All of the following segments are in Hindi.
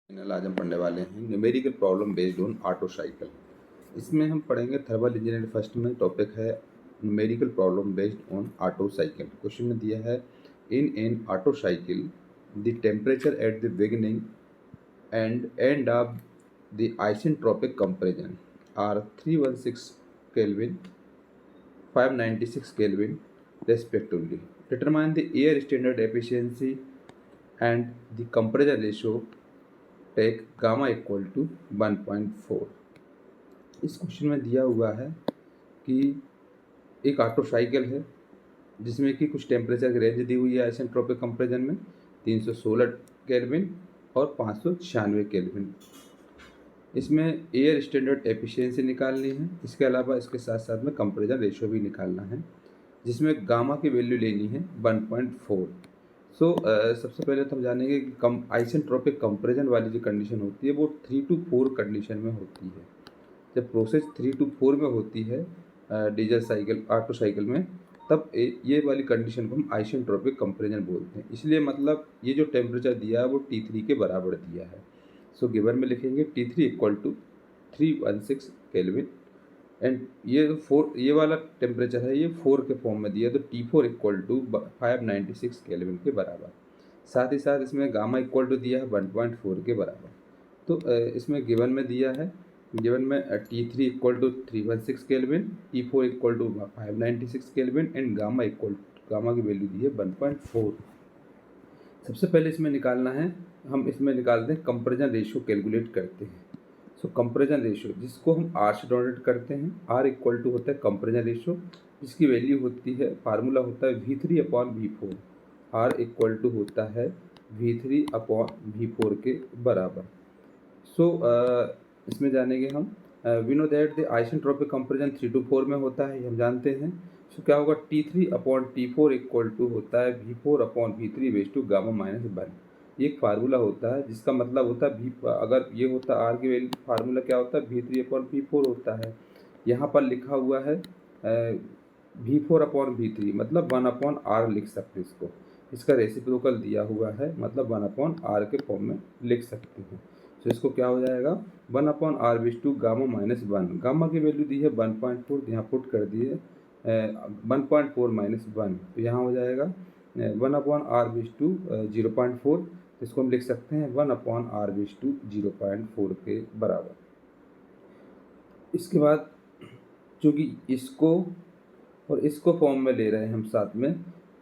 आज हम पढ़ने वाले हैं numerical problem based on Otto cycle. इसमें हम पढ़ेंगे थर्मल इंजीनियरिंग फर्स्ट में टॉपिक है numerical problem based on Otto cycle. Question में दिया है in an Otto cycle the temperature at the beginning and end of the isentropic comparison are 316 kelvin 596 kelvin respectively. Determine the air standard efficiency and the compression ratio take gamma equal to 1.4। इस क्वेश्चन में दिया हुआ है कि एक ऑटो साइकिल है जिसमें कि कुछ टेम्परेचर की रेंज दी हुई है आइसेंट्रोपिक कंपैरिजन में 316 केल्विन और 596 केल्विन। इसमें एयर स्टैंडर्ड एफिशिएंसी निकालनी है। इसके अलावा इसके साथ साथ में कंपैरिजन रेशियो भी निकालना है जिसमें गामा की वैल्यू लेनी है 1.4। सबसे पहले तो हम जानेंगे कि आइसेंट्रोपिक कंपैरिजन वाली जो कंडीशन होती है वो 3 to 4 कंडीशन में होती है। जब प्रोसेस 3 to 4 में होती है डीजल साइकिल ऑटो साइकिल में, तब ये वाली कंडीशन को हम आइसेंट्रोपिक कंपैरिजन बोलते हैं। इसलिए मतलब ये जो टेम्परेचर दिया है वो T3 के बराबर दिया है। गिवन में लिखेंगे T3 equal to 316 kelvin and ये वाला टेम्परेचर है ये 4 के फॉर्म में दिया है, तो T4 इक्वल टू 596 केल्विन के बराबर। साथ ही साथ इसमें गामा इक्वल टू दिया है 1.4 के बराबर। तो इसमें गिवन में दिया है, गिवन में T3 equal to 316 kelvin, T4 equal to 596 kelvin and gamma की वैल्यू दी है 1.4। सबसे पहले इसमें निकालना है, हम इसमें निकालते हैं कंपैरिजन रेशियो कैलकुलेट करते हैं। कंपैरिजन रेशियो जिसको हम R से डोनेट करते हैं, R इक्वल टू होता है कंपैरिजन रेशियो जिसकी वैल्यू होती है, फार्मूला होता है V3/V4। R इक्वल टू होता है V3/V4 के बराबर। इसमें जानेंगे हम we know that the isentropic comparison 3 to 4 में होता है, हम जानते हैं। क्या होगा T3/T4 इक्वल टू होता है V4/V3 रेज़ टू गामा -1। ये एक फार्मूला होता है जिसका मतलब होता है अगर ये होता आर की वैल्यू, फार्मूला क्या होता है V3/V4 होता है। यहाँ पर लिखा हुआ है V4/V3 मतलब 1/R लिख सकते हैं इसको। इसका रेसिप्रोकल दिया हुआ है मतलब 1/R के फॉर्म में लिख सकते हैं। तो इसको क्या हो जाएगा 1/R raise to gamma -1। Gamma की वैल्यू दी है 1.4, यहाँ पुट कर दिए 1.4 - 1, तो यहाँ हो जाएगा 1/R रेज़ टू 0.4। इसको हम लिख सकते हैं 1/R रेज़ टू 0.4 के बराबर। इसके बाद चूँकि इसको और इसको फॉर्म में ले रहे हैं हम साथ में,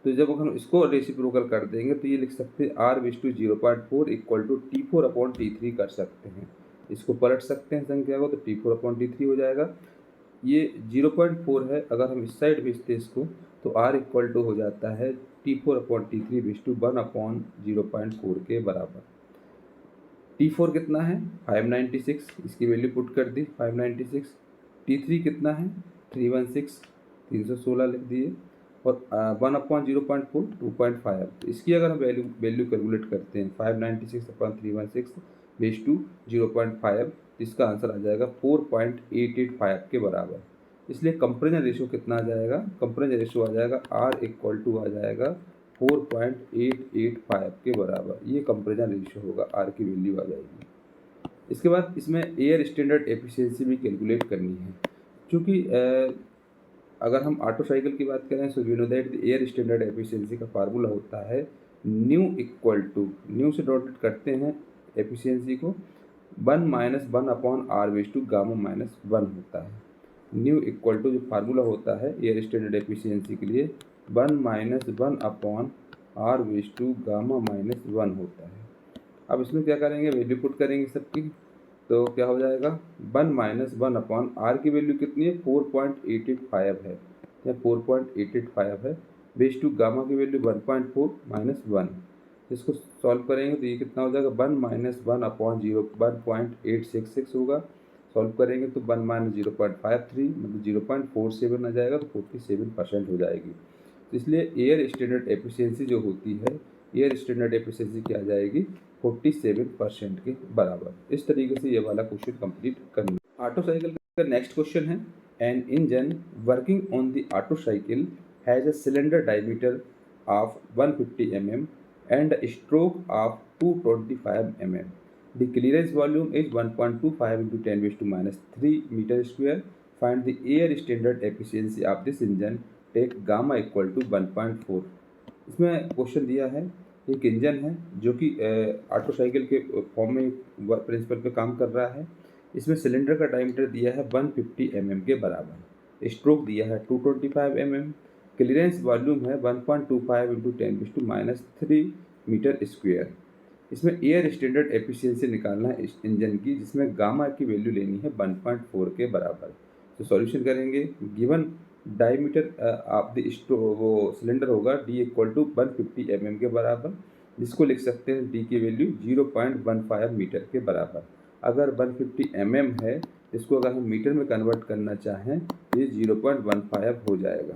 तो जब हम इसको रेसिप्रोकल कर देंगे तो ये लिख सकते हैं R raise to 0.4 equal to T4/T3 कर सकते हैं। इसको पलट सकते हैं संख्या को, तो T4/T3 हो जाएगा। ये 0.4 है, अगर हम इस साइड भेजते हैं इसको तो R इक्वल टू हो जाता है T4/T3 रेज़ टू 1/0.4 के बराबर। T4 कितना है 596, इसकी वैल्यू पुट कर दी 596। T3 कितना है 316, 316 लिख दिए और 1/0.4 2.5। इसकी अगर हम वैल्यू कैलकुलेट करते हैं 596/316 रेज़ टू 0.5, इसका आंसर आ जाएगा 4.885 के बराबर। इसलिए कंपैरिजन रेशियो कितना आ जाएगा, कंपैरिजन रेशियो आ जाएगा R इक्वल टू आ जाएगा 4.885 के बराबर। ये कंपैरिजन रेशियो होगा, R की वैल्यू आ जाएगी। इसके बाद इसमें एयर स्टैंडर्ड एफिशिएंसी भी कैलकुलेट करनी है। क्योंकि अगर हम ऑटो साइकिल की बात करें, so we know that the air standard efficiency का फार्मूला होता है न्यू इक्वल टू, न्यू से डॉटेड करते हैं एफिशिएंसी को, 1 - 1/R रेज़ टू गामा -1 होता है। न्यू इक्वल टू जो फार्मूला होता है एयर स्टैंडर्ड एफिशिएंसी के लिए 1 - 1/R रेज़ टू गामा -1 होता है। अब इसमें क्या करेंगे, वैल्यू पुट करेंगे सबकी, तो क्या हो जाएगा 1 - 1/R की वैल्यू कितनी है 4.885 है, या 4.885 है, रेज़ टू गामा की वैल्यू 1.4 - 1। इसको सॉल्व करेंगे तो ये कितना हो जाएगा 1 - 1/0 1.866 होगा। सॉल्व करेंगे तो 1 - 0.53 मतलब 0.47 आ जाएगा, तो 47% हो जाएगी। तो इसलिए एयर स्टैंडर्ड एफिशिएंसी जो होती है, एयर स्टैंडर्ड एफिशिएंसी क्या आ जाएगी 47% के बराबर। इस तरीके से ये वाला क्वेश्चन कंप्लीट करना। ऑटो साइकिल का नेक्स्ट क्वेश्चन है an engine working on the Otto cycle has a cylinder diameter of 150 mm and a stroke of 225 mm The clearance volume is 1.25 into 10 raised to minus 3 meter square. Find the air standard efficiency of this engine. Take gamma equal to 1.4. इसमें क्वेश्चन दिया है, एक इंजन है जो कि ऑटो साइकिल के फॉर्म में प्रिंसिपल पे काम कर रहा है। इसमें सिलेंडर का डायमीटर दिया है 150 mm के बराबर, स्ट्रोक दिया है 225 mm, क्लियरेंस वॉल्यूम है 1.25 इंटू 10⁻³ मीटर स्क्वेयर। इसमें एयर स्टैंडर्ड एफिशिएंसी निकालना है इस इंजन की, जिसमें गामा की वैल्यू लेनी है 1.4 के बराबर। तो सॉल्यूशन करेंगे, गिवन डायमीटर ऑफ द वो सिलेंडर होगा d इक्वल टू 150 mm के बराबर, जिसको लिख सकते हैं d की वैल्यू 0.15 मीटर के बराबर। अगर 150 mm है, इसको अगर हम मीटर में कन्वर्ट करना चाहें तो ये 0.15 हो जाएगा।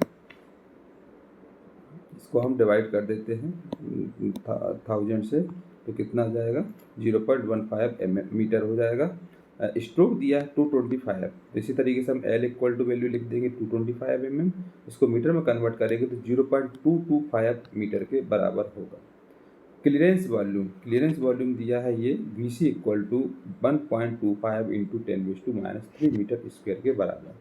इसको हम डिवाइड कर देते हैं 1000 से, तो कितना आ जाएगा 0.15 मीटर हो जाएगा। स्ट्रोक दिया है 225, इसी तरीके से हम L इक्वल टू वैल्यू लिख देंगे 225 mm, इसको मीटर में कन्वर्ट करेंगे तो 0.225 मीटर के बराबर होगा। क्लियरेंस वॉल्यूम दिया है ये VC equal to 1.25 into 10⁻³ metre square के बराबर।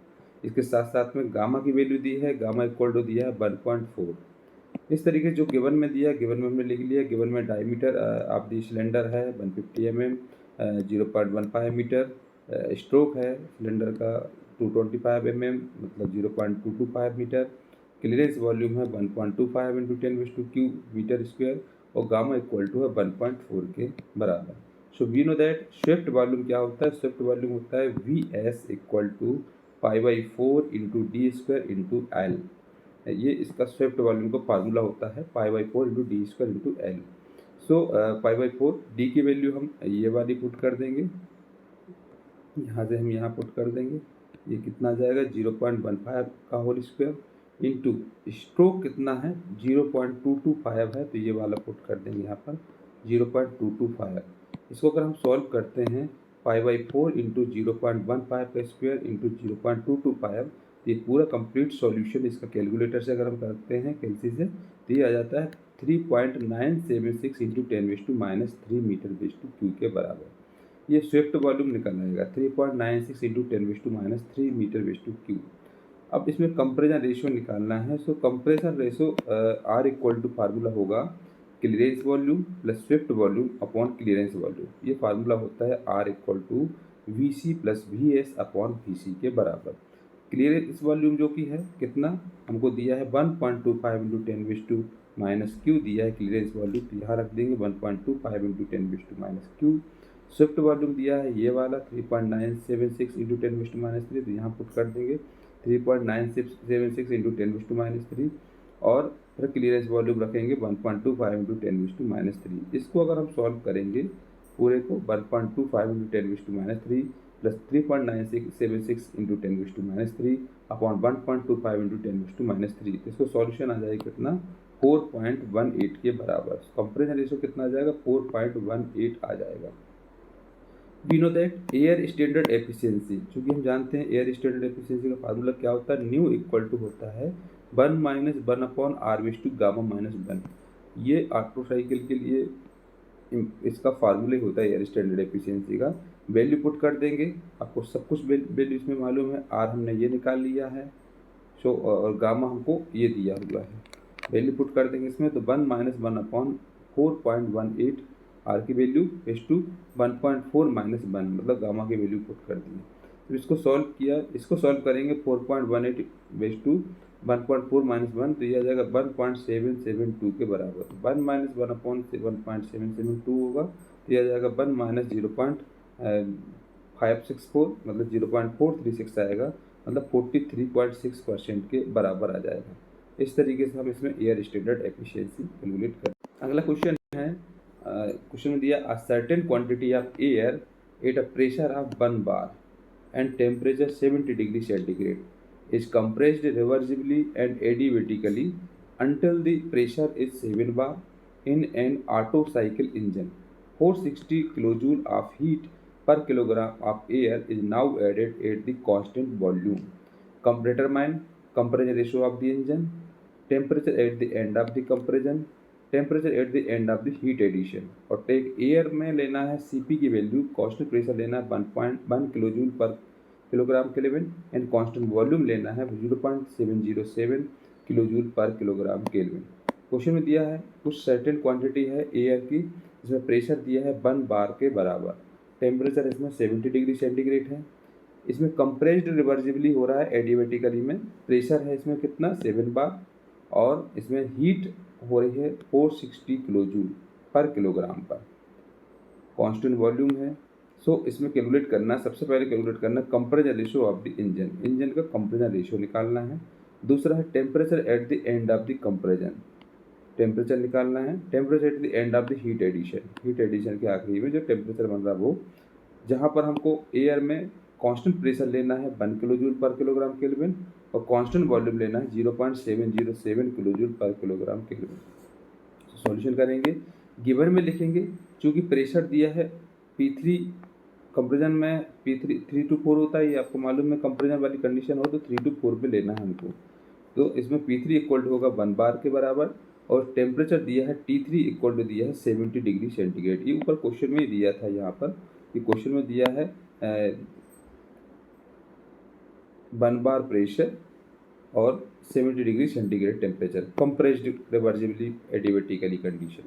इसके साथ साथ में गामा की वैल्यू दी है, गामा इक्वल टू दिया है 1.4। इस तरीके जो गिवन में दिया, गिवन में हमने लिख लिया। गिवन में डायमीटर ऑफ द सिलेंडर है 150 mm, 0.15 मीटर, स्ट्रोक है सिलेंडर का 225 mm मतलब 0.225 मीटर, क्लियरेंस वॉल्यूम है 1.25 इंटू 10⁻³ मीटर स्क्वायर, और गामा इक्वल टू है 1.4 के बराबर। So we know that swept volume क्या होता है, स्विफ्ट वॉल्यूम होता है VS equal to π/4 into d² into L। ये इसका स्विफ्ट वॉल्यूम का फार्मूला होता है π/4 इंटू d² इंटू L। सो π/4 d की वैल्यू हम ये वाली पुट कर देंगे, यहाँ से हम यहाँ पुट कर देंगे, ये कितना आ जाएगा 0.15 का होल स्क्वायर इंटू स्ट्रोक कितना है 0.225 है, तो ये वाला पुट कर देंगे यहाँ पर 0.225। इसको अगर हम सॉल्व करते हैं π/4 इंटू 0.15 का स्क्वायर इंटू 0.225, ये पूरा कंप्लीट सॉल्यूशन इसका कैलकुलेटर से अगर हम करते हैं कैलसी से, तो ये आ जाता है 3.976 इंटू 10⁻³ मीटर/क्यू के बराबर। ये स्विफ्ट वॉल्यूम निकल आएगा 3.96 इंटू 10⁻³ मीटर/क्यू। अब इसमें कंप्रेशन रेशियो निकालना है। So compression ratio R equal to formula होगा clearance volume plus swept volume upon clearance volume. ये फार्मूला होता है R equal to VC plus VS upon VC के बराबर। क्लियरेंस वॉल्यूम जो कि है कितना हमको दिया है 1.25 इंटू 10⁻³ दिया है क्लियरेंस वॉल्यूम, तो यहाँ रख देंगे 1.25 इंटू 10⁻³। स्विफ्ट वॉल्यूम दिया है ये वाला 3.976 इंटू 10⁻³, तो यहाँ पुट कर देंगे 3.976 इंटू 10⁻³, और फिर क्लियरेंस वॉल्यूम रखेंगे 1.25 इंटू 10⁻³ इसको अगर हम सॉल्व करेंगे पूरे को 1.25 into 10⁻³ plus 3.976 into 10⁻³ upon 1.25 into 10⁻³, इसको सॉल्यूशन आ जाएगा कितना 4.18 के बराबर। कंपैरिजन रेशियो कितना आ जाएगा 4.18 आ जाएगा। We know that air standard efficiency, चूँकि हम जानते हैं एयर स्टैंडर्ड एफिशिएंसी का फार्मूला क्या होता है, न्यू इक्वल टू होता है 1 - 1 अपॉन R/(γ - 1)। ये ऑटो साइकिल के लिए इसका फार्मूला होता है एयर स्टैंडर्ड एफिशिएंसी का। वैल्यू पुट कर देंगे, आपको सब कुछ वैल्यू इसमें मालूम है। R हमने ये निकाल लिया है, सो और गामा हमको ये दिया हुआ है, वैल्यू पुट कर देंगे इसमें, तो 1 - 1 अपॉन 4.18 R की वैल्यू = 1.4 - 1 मतलब गामा की वैल्यू पुट कर दी। तो इसको सॉल्व किया, इसको सॉल्व करेंगे 4.18 = 1.4 - 1, तो ये आ जाएगा 1.772 के बराबर। 1 - 1 अपॉन 1.772 होगा, तो ये आ जाएगा 1 - 0.564 मतलब 0.436 आएगा, मतलब 43.6% के बराबर आ जाएगा। इस तरीके से हम इसमें एयर स्टैंडर्ड एफिशिएंसी कैलकुलेट करें। अगला क्वेश्चन है, क्वेश्चन में दिया a certain quantity of air at a pressure of 1 bar and temperature 70 degree centigrade is compressed reversibly and adiabatically until the pressure is 7 bar in an Otto cycle engine. 460 kilojoule of heat per kilogram of air is now added at the constant volume. Determine compression ratio of the engine, temperature at the end of the compression, temperature at the end of the heat addition, और टेक एयर में लेना है Cp की वैल्यू, कांस्टेंट प्रेशर लेना है 1.1 किलो जूल पर kilogram kelvin and constant volume लेना है 0.707 किलो जूल पर किलोग्राम केल्विन। क्वेश्चन में दिया है कुछ सर्टेन क्वांटिटी है एयर की, जिसमें प्रेशर दिया है 1 बार के बराबर, टेम्परेचर इसमें 70 डिग्री सेंटीग्रेड है, इसमें कंप्रेस्ड रिवर्सिबली हो रहा है एडियाबेटिकली में, प्रेशर है इसमें कितना 7 बार, और इसमें हीट हो रही है 460 किलो जूल पर किलोग्राम पर, कांस्टेंट वॉल्यूम है। सो इसमें कैलकुलेट करना, सबसे पहले कैलकुलेट करना compression ratio of the engine, engine का कंप्रेशन रेशियो निकालना है। दूसरा है temperature at the end of the compression, temperature निकालना है। Temperature at the end of the heat addition, heat addition के आखिरी में जो टेम्परेचर बन रहा है वो, जहाँ पर हमको एयर में कांस्टेंट प्रेशर लेना है 1 किलो जूल पर किलोग्राम केल्विन और कांस्टेंट वॉल्यूम लेना है 0.707 किलो जूल पर किलोग्राम केल्विन। सॉल्यूशन करेंगे, गिवन में लिखेंगे, चूँकि प्रेशर दिया है P3, कंप्रेशन में P3 3 to 4 होता है, ये आपको मालूम है, कंप्रेशन वाली कंडीशन हो तो 3 to 4 पे लेना है हमको। तो इसमें P3 इक्वल टू होगा 1 बार के बराबर, और टेम्परेचर दिया है T3 इक्वल टू दिया है 70 डिग्री सेंटीग्रेड। ये ऊपर क्वेश्चन में ही दिया था, यहाँ पर ये क्वेश्चन में दिया है 1 बार प्रेशर और 70 degree centigrade temperature, compressed reversibly adiabatically condition,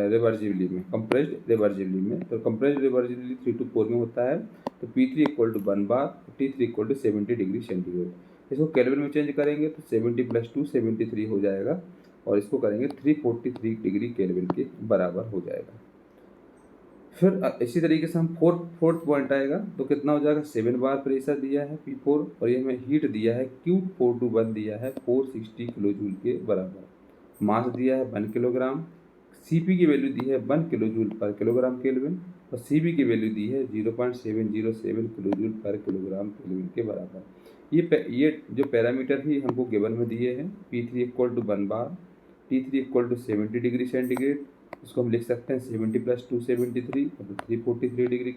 reversibly में, कंप्रेस्ड रिवर्सिबली में, तो कंप्रेस्ड रिवर्सिबली 3 to 4 में होता है, तो P3 equal to 1 bar, T3 equal to 70 degree centigrade. इसको केल्विन में चेंज करेंगे तो 70 + 2 73 हो जाएगा, और इसको करेंगे 343 डिग्री केल्विन के बराबर हो जाएगा। फिर इसी तरीके से हम फोर्थ पॉइंट आएगा तो कितना हो जाएगा, 7 बार प्रेशर दिया है P4, और ये हमें हीट दिया है Q421 दिया है 460 किलो जूल के बराबर, मास दिया है 1 किलोग्राम, Cp की वैल्यू दी है 1 किलो जूल पर किलोग्राम केल्विन, और Cv की वैल्यू दी है 0.707 किलो जूल पर किलोग्राम केल्विन के बराबर। ये जो पैरामीटर ही हमको गिवन में दिए हैं, P3 equal to 1 bar, T3 equal to 70 degree centigrade, इसको हम लिख सकते हैं 70 + 2 73, मतलब 343 डिग्री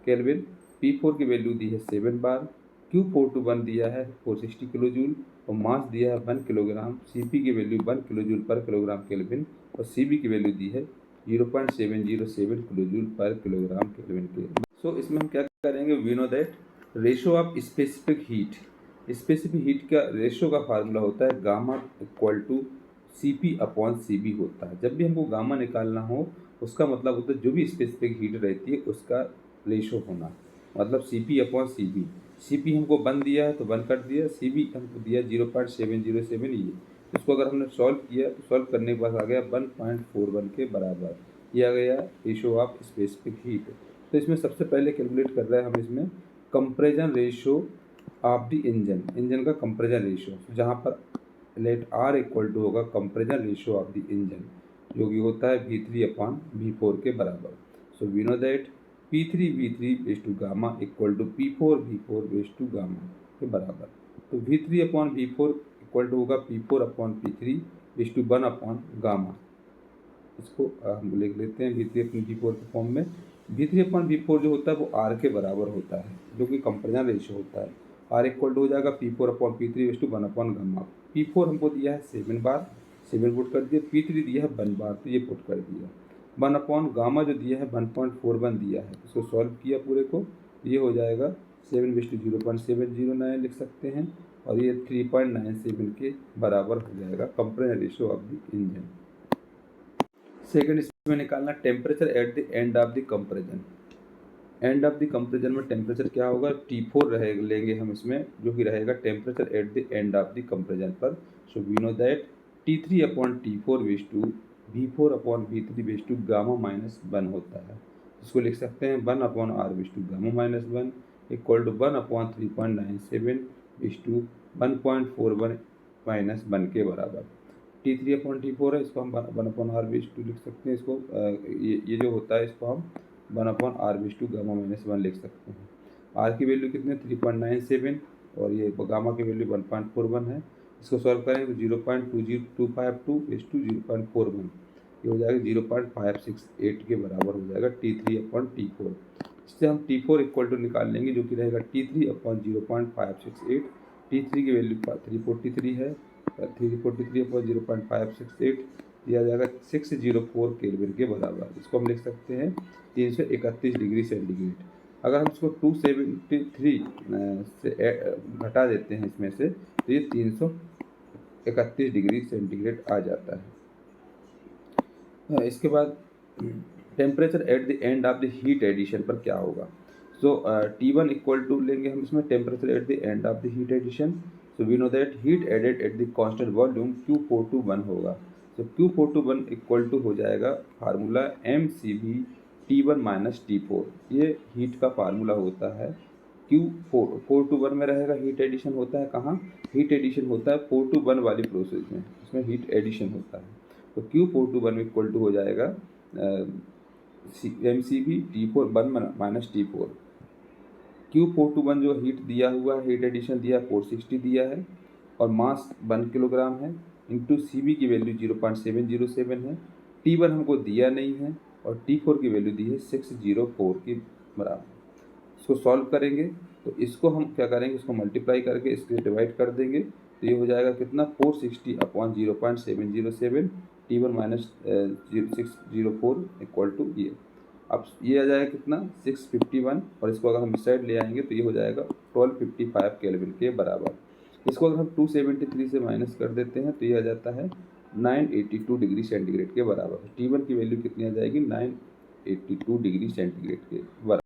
केल्विन। P4 की वैल्यू दी है 7 बार, Q421 दिया है 460 किलो जूल, और मास दिया है 1 किलोग्राम, Cp की वैल्यू 1 किलो जूल पर किलोग्राम केल्विन, और Cv की वैल्यू दी है 0.707 किलो जूल पर किलोग्राम केल्विन के। सो इसमें हम क्या करेंगे, we know that ratio of specific heat, specific heat का रेशो का फार्मूला होता है गामा इक्वल टू Cp/Cv होता है। जब भी हमको गामा निकालना हो उसका मतलब होता है जो भी स्पेसिफिक हीट रहती है उसका रेशो होना, मतलब Cp/Cv। Cp हमको 1 दिया है तो 1 कर दिया, Cv हमको दिया 0.707, ये इसको अगर हमने सॉल्व किया तो सॉल्व करने के बाद आ गया 1.41 के बराबर, ये आ गया रेशो ऑफ स्पेसिफिक हीट। तो इसमें सबसे पहले कैलकुलेट कर रहे हैं हम इसमें compression ratio of the engine, engine का कंप्रेशन रेशो, जहाँ पर लेट R इक्वल टू होगा compression ratio of the engine, जो कि होता है V3/V4 के बराबर। So we know that P3V3 gamma equal to P4V4 gamma के बराबर। तो V3/V4 इक्वल टू होगा P4/P3 1 गामा। इसको हम लिख लेते हैं V3/V4 के फॉर्म में। V3/V4 जो होता है वो R के बराबर होता है, जो कि कंप्रेशन रेशो होता है। R इक्वल टू हो जाएगा P4/P3 1 गामा। P4 हमको दिया है 7 बार, 7 पुट कर दिया, P3 दिया है 1 बार तो ये पुट कर दिया, 1 गामा जो दिया है 1.41 दिया है, इसको सॉल्व किया पूरे को, ये हो जाएगा 7:0.709 लिख सकते हैं, और ये 3.97 के बराबर हो जाएगा compression ratio of the engine. Second इसमें निकालना temperature at the end of the compression, and of the compression में टेम्परेचर क्या होगा, T4 रहेगा, लेंगे हम इसमें, जो कि रहेगा temperature at the end of the compression पर। So we know that T3/T4 V4/V3 gamma -1 होता है, इसको लिख सकते हैं 1/R गामा -1 इक्वल टू 1/3.97 1.41 -1 के बराबर। T3/T4 है, इसको हम 1/R लिख सकते हैं, इसको ये जो होता है इसको हम 1/R गामा -1 लिख सकते हैं। R की वैल्यू कितनी है 3.97, और ये गामा की वैल्यू 1.41 है, इसको सॉल्व करेंगे तो 0.20252 0.41, ये हो जाएगा 0.568 के बराबर हो जाएगा T3/T4। इससे हम T4 इक्वल टू निकाल लेंगे, जो कि रहेगा T3/0.568, T3 की वैल्यू 343 है, 343/0.568 दिया जाएगा 604 केल्विन के बराबर। इसको हम लिख सकते हैं 331 डिग्री सेंटीग्रेड। अगर हम इसको 273 से घटा देते हैं इसमें से, तो ये 331 डिग्री सेंटीग्रेड आ जाता है। इसके बाद temperature at the end of the heat addition पर क्या होगा। सो T1 इक्वल टू लेंगे हम इसमें temperature at the end of the heat addition. So we know that heat added at the constant volume Q421 होगा। सो Q421 इक्वल टू हो जाएगा formula MCV T1 minus T4। ये हीट का फार्मूला होता है। Q421 में रहेगा, हीट एडिशन होता है कहाँ, हीट एडिशन होता है 4 to 1 वाली प्रोसेस में, इसमें हीट एडिशन होता है। तो Q421 इक्वल टू हो जाएगा MCV T4 minus T4। Q421 जो हीट दिया हुआ है, हीट एडिशन दिया 460 दिया है और मास 1 किलोग्राम है, इंटू CV की वैल्यू 0.707 है। T1 हमको दिया नहीं है और T4 की वैल्यू दी है 604 के बराबर। इसको सॉल्व करेंगे तो इसको हम क्या करेंगे, इसको मल्टीप्लाई करके इसके डिवाइड कर देंगे, तो ये हो जाएगा कितना 460/0.707 T1 माइनस 604 इक्वल टू ये। अब ये आ जाएगा कितना 651 और इसको अगर हम इस साइड ले आएंगे तो ये हो जाएगा 1255 केल्विन के बराबर। इसको अगर हम 273 से माइनस कर देते हैं तो ये आ जाता है 982 डिग्री सेंटीग्रेड के बराबर। T1 की वैल्यू कितनी आ जाएगी 982 डिग्री सेंटीग्रेड के बराबर।